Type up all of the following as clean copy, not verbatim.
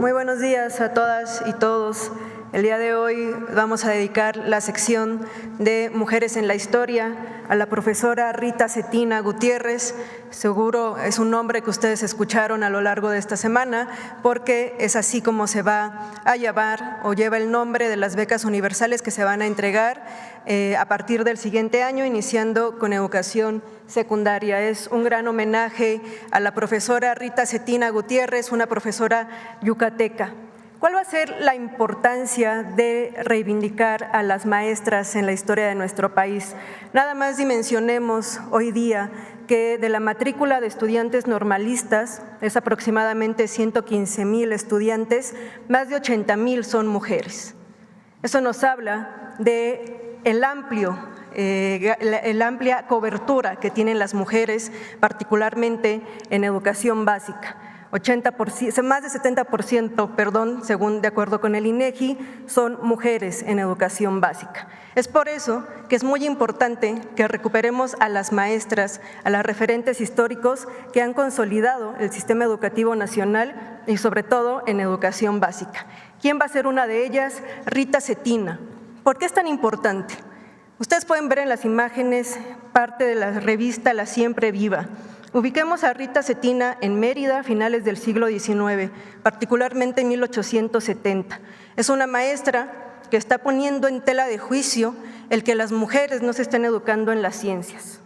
Muy buenos días a todas y todos. El día de hoy vamos a dedicar la sección de Mujeres en la Historia a la profesora Rita Cetina Gutiérrez. Seguro es un nombre que ustedes escucharon a lo largo de esta semana, porque es así como se va a llamar o lleva el nombre de las becas universales que se van a entregar a partir del siguiente año, iniciando con educación secundaria. Es un gran homenaje a la profesora Rita Cetina Gutiérrez, una profesora yucateca. ¿Cuál va a ser la importancia de reivindicar a las maestras en la historia de nuestro país? Nada más dimensionemos hoy día que de la matrícula de estudiantes normalistas, es aproximadamente 115,000 estudiantes, más de 80,000 son mujeres. Eso nos habla de la amplia cobertura que tienen las mujeres, particularmente en educación básica. 80%, más de 70%, según de acuerdo con el INEGI, son mujeres en educación básica. Es por eso que es muy importante que recuperemos a las maestras, a las referentes históricos que han consolidado el sistema educativo nacional y sobre todo en educación básica. ¿Quién va a ser una de ellas? Rita Cetina. ¿Por qué es tan importante? Ustedes pueden ver en las imágenes parte de la revista La Siempre Viva. Ubiquemos a Rita Cetina en Mérida a finales del siglo XIX, particularmente en 1870. Es una maestra que está poniendo en tela de juicio el que las mujeres no se estén educando en las ciencias.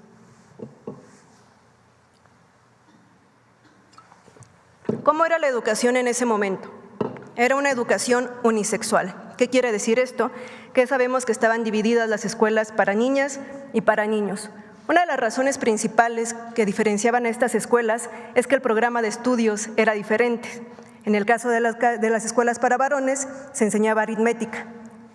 ¿Cómo era la educación en ese momento? Era una educación unisexual. ¿Qué quiere decir esto? Que sabemos que estaban divididas las escuelas para niñas y para niños. Una de las razones principales que diferenciaban a estas escuelas es que el programa de estudios era diferente. En el caso de las escuelas para varones se enseñaba aritmética,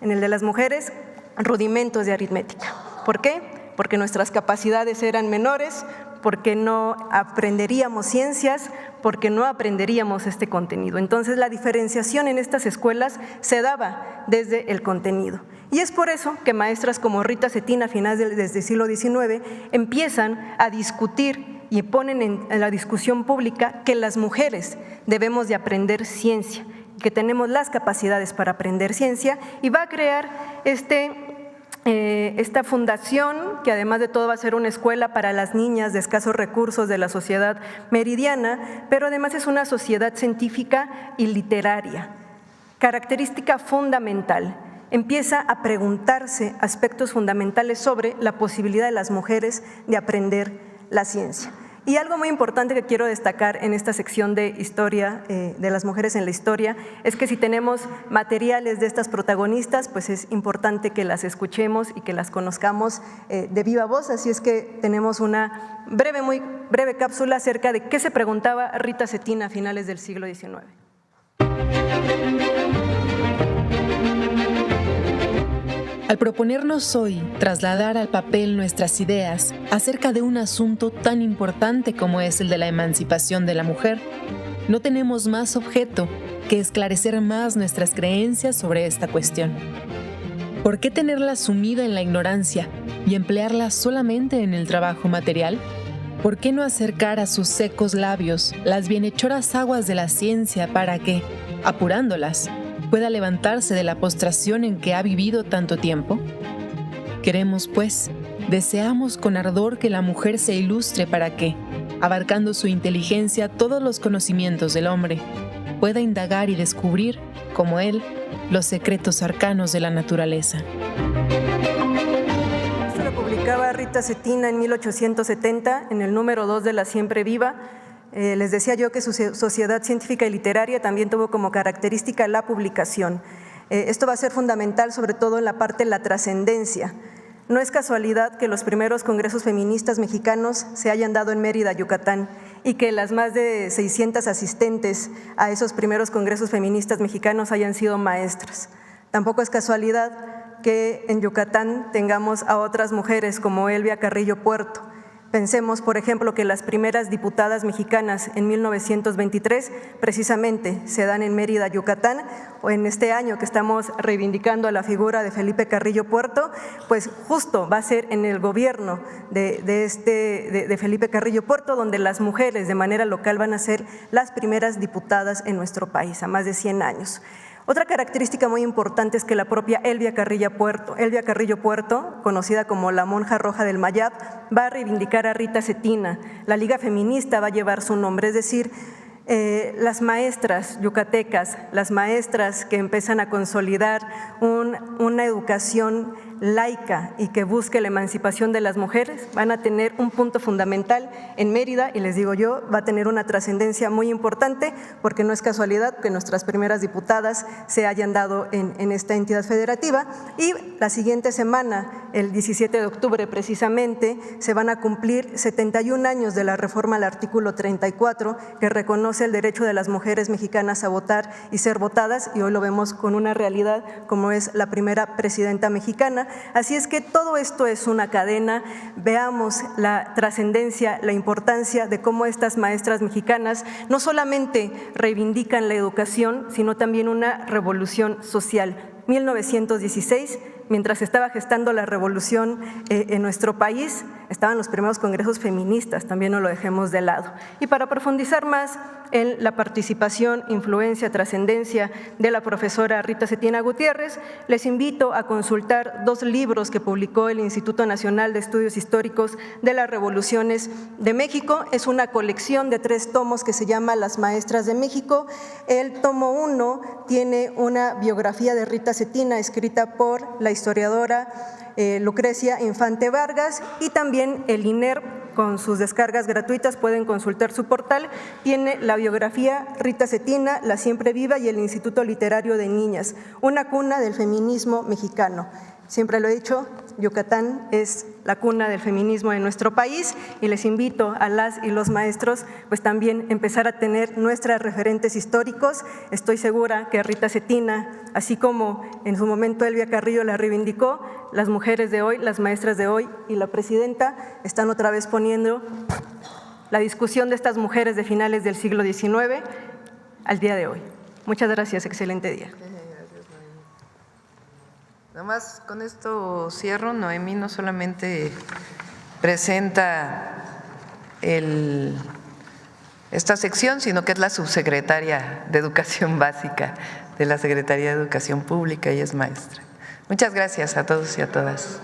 en el de las mujeres rudimentos de aritmética. ¿Por qué? Porque nuestras capacidades eran menores, porque no aprenderíamos ciencias, porque no aprenderíamos este contenido. Entonces la diferenciación en estas escuelas se daba desde el contenido. Y es por eso que maestras como Rita Cetina a finales del siglo XIX empiezan a discutir y ponen en la discusión pública que las mujeres debemos de aprender ciencia, que tenemos las capacidades para aprender ciencia, y va a crear esta fundación, que además de todo va a ser una escuela para las niñas de escasos recursos de la sociedad meridiana, pero además es una sociedad científica y literaria. Característica fundamental: empieza a preguntarse aspectos fundamentales sobre la posibilidad de las mujeres de aprender la ciencia. Y algo muy importante que quiero destacar en esta sección de historia, de las mujeres en la historia, es que si tenemos materiales de estas protagonistas, pues es importante que las escuchemos y que las conozcamos de viva voz. Así es que tenemos una muy breve cápsula acerca de qué se preguntaba Rita Cetina a finales del siglo XIX. Al proponernos hoy trasladar al papel nuestras ideas acerca de un asunto tan importante como es el de la emancipación de la mujer, no tenemos más objeto que esclarecer más nuestras creencias sobre esta cuestión. ¿Por qué tenerla sumida en la ignorancia y emplearla solamente en el trabajo material? ¿Por qué no acercar a sus secos labios las bienhechoras aguas de la ciencia para que, apurándolas, pueda levantarse de la postración en que ha vivido tanto tiempo? Queremos, pues, deseamos con ardor que la mujer se ilustre para que, abarcando su inteligencia todos los conocimientos del hombre, pueda indagar y descubrir, como él, los secretos arcanos de la naturaleza. Esto lo publicaba Rita Cetina en 1870 en el número 2 de La Siempre Viva. Les decía yo que su sociedad científica y literaria también tuvo como característica la publicación. Esto va a ser fundamental sobre todo en la parte de la trascendencia. No es casualidad que los primeros congresos feministas mexicanos se hayan dado en Mérida, Yucatán, y que las más de 600 asistentes a esos primeros congresos feministas mexicanos hayan sido maestras. Tampoco es casualidad que en Yucatán tengamos a otras mujeres como Elvia Carrillo Puerto. Pensemos, por ejemplo, que las primeras diputadas mexicanas en 1923 precisamente se dan en Mérida, Yucatán, o en este año que estamos reivindicando a la figura de Felipe Carrillo Puerto, pues justo va a ser en el gobierno de Felipe Carrillo Puerto donde las mujeres de manera local van a ser las primeras diputadas en nuestro país, a más de 100 años. Otra característica muy importante es que la propia Elvia Carrillo Puerto, conocida como la monja roja del Mayab, va a reivindicar a Rita Cetina. La Liga Feminista va a llevar su nombre, es decir, las maestras yucatecas, las maestras que empiezan a consolidar una educación laica y que busque la emancipación de las mujeres, van a tener un punto fundamental en Mérida y les digo yo, va a tener una trascendencia muy importante porque no es casualidad que nuestras primeras diputadas se hayan dado en esta entidad federativa y la siguiente semana, el 17 de octubre precisamente, se van a cumplir 71 años de la reforma al artículo 34 que reconoce el derecho de las mujeres mexicanas a votar y ser votadas y hoy lo vemos con una realidad como es la primera presidenta mexicana. Así es que todo esto es una cadena, veamos la trascendencia, la importancia de cómo estas maestras mexicanas no solamente reivindican la educación, sino también una revolución social. 1916, mientras estaba gestando la revolución en nuestro país, estaban los primeros congresos feministas, también no lo dejemos de lado. Y para profundizar más en la participación, influencia, trascendencia de la profesora Rita Cetina Gutiérrez, les invito a consultar 2 libros que publicó el Instituto Nacional de Estudios Históricos de las Revoluciones de México. Es una colección de 3 tomos que se llama Las Maestras de México. El tomo 1 tiene una biografía de Rita Cetina escrita por la historiadora Lucrecia Infante Vargas y también el INER con sus descargas gratuitas, pueden consultar su portal, tiene la biografía Rita Cetina, La Siempre Viva y el Instituto Literario de Niñas, una cuna del feminismo mexicano. Siempre lo he dicho, Yucatán es la cuna del feminismo en nuestro país y les invito a las y los maestros pues también empezar a tener nuestros referentes históricos. Estoy segura que Rita Cetina, así como en su momento Elvia Carrillo la reivindicó, las mujeres de hoy, las maestras de hoy y la presidenta están otra vez poniendo la discusión de estas mujeres de finales del siglo XIX al día de hoy. Muchas gracias, excelente día. Nada más con esto cierro. Noemí no solamente presenta esta sección, sino que es la subsecretaria de Educación Básica de la Secretaría de Educación Pública y es maestra. Muchas gracias a todos y a todas.